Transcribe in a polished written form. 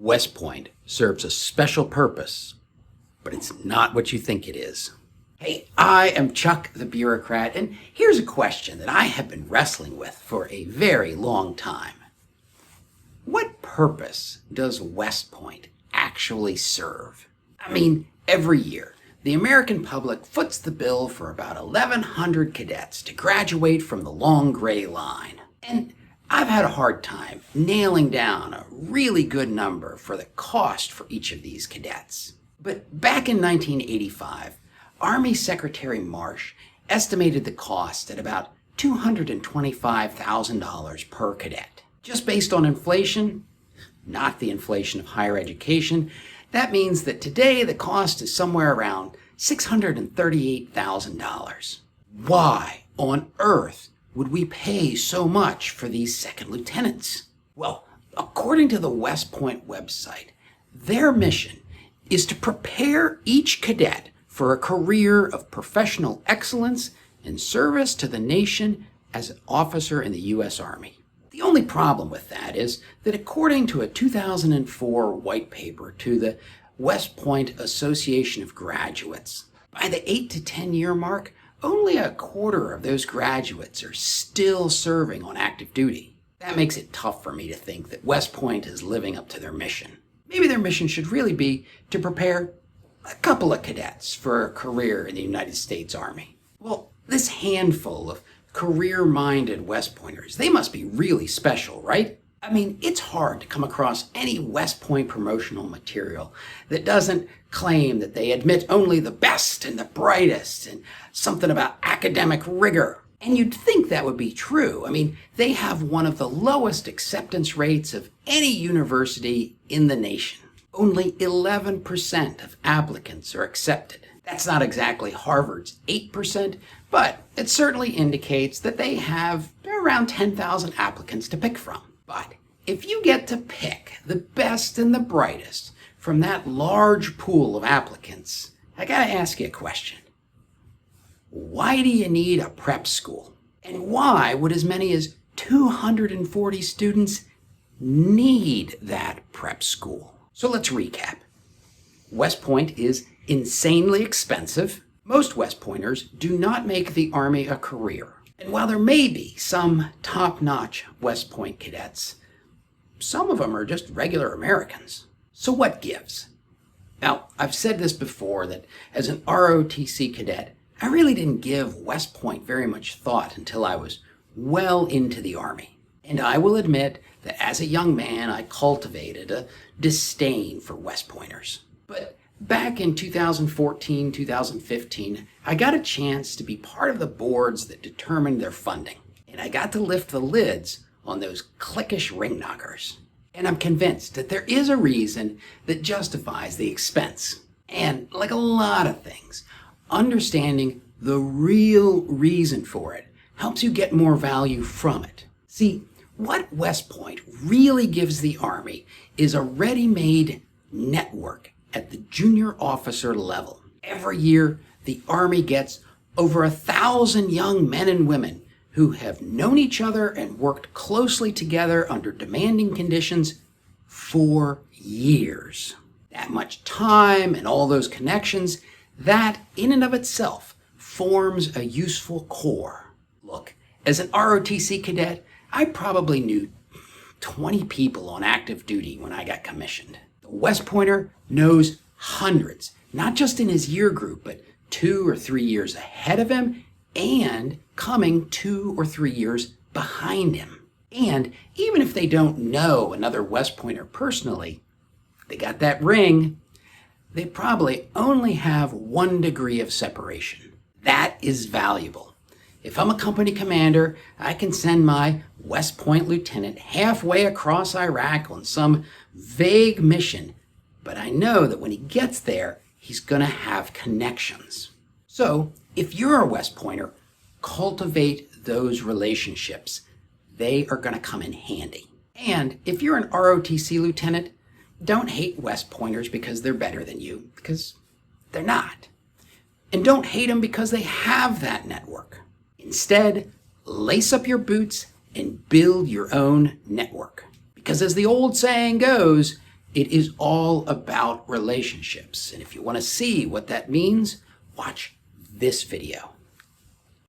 West Point serves a special purpose, but it's not what you think it is. Hey, I am Chuck the Bureaucrat, and here's a question that I have been wrestling with for a very long time. What purpose does West Point actually serve? I mean, every year, the American public foots the bill for about 1,100 cadets to graduate from the long gray line. And I've had a hard time nailing down a really good number for the cost for each of these cadets. But back in 1985, Army Secretary Marsh estimated the cost at about $225,000 per cadet. Just based on inflation, not the inflation of higher education, that means that today the cost is somewhere around $638,000. Why on earth would we pay so much for these second lieutenants? Well, according to the West Point website, their mission is to prepare each cadet for a career of professional excellence in service to the nation as an officer in the U.S. Army. The only problem with that is that according to a 2004 white paper to the West Point Association of Graduates, by the 8 to 10 year mark, only a quarter of those graduates are still serving on active duty. That makes it tough for me to think that West Point is living up to their mission. Maybe their mission should really be to prepare a couple of cadets for a career in the United States Army. Well, this handful of career-minded West Pointers, they must be really special, right? I mean, it's hard to come across any West Point promotional material that doesn't claim that they admit only the best and the brightest and something about academic rigor. And you'd think that would be true. I mean, they have one of the lowest acceptance rates of any university in the nation. Only 11% of applicants are accepted. That's not exactly Harvard's 8%, but it certainly indicates that they have around 10,000 applicants to pick from. But if you get to pick the best and the brightest from that large pool of applicants, I gotta ask you a question. Why do you need a prep school? And why would as many as 240 students need that prep school? So let's recap. West Point is insanely expensive. Most West Pointers do not make the Army a career. And while there may be some top-notch West Point cadets, some of them are just regular Americans. So what gives? Now, I've said this before, that as an ROTC cadet, I really didn't give West Point very much thought until I was well into the Army. And I will admit that as a young man, I cultivated a disdain for West Pointers. But back in 2014, 2015, I got a chance to be part of the boards that determined their funding. And I got to lift the lids on those cliquish ring knockers. And I'm convinced that there is a reason that justifies the expense. And like a lot of things, understanding the real reason for it helps you get more value from it. See, what West Point really gives the Army is a ready-made network at the junior officer level. Every year, the Army gets over 1,000 young men and women who have known each other and worked closely together under demanding conditions for years. That much time and all those connections, that in and of itself forms a useful core. Look, as an ROTC cadet, I probably knew 20 people on active duty when I got commissioned. The West Pointer knows hundreds, not just in his year group, but 2 or 3 years ahead of him and coming 2 or 3 years behind him. And even if they don't know another West Pointer personally, they got that ring, they probably only have 1 degree of separation. That is valuable. If I'm a company commander, I can send my West Point lieutenant halfway across Iraq on some vague mission, but I know that when he gets there, he's gonna have connections. So, if you're a West Pointer, cultivate those relationships. They are gonna come in handy. And if you're an ROTC lieutenant, don't hate West Pointers because they're better than you, because they're not. And don't hate them because they have that network. Instead, lace up your boots and build your own network. Because as the old saying goes, It is all about relationships. And if you want to see what that means, watch this video.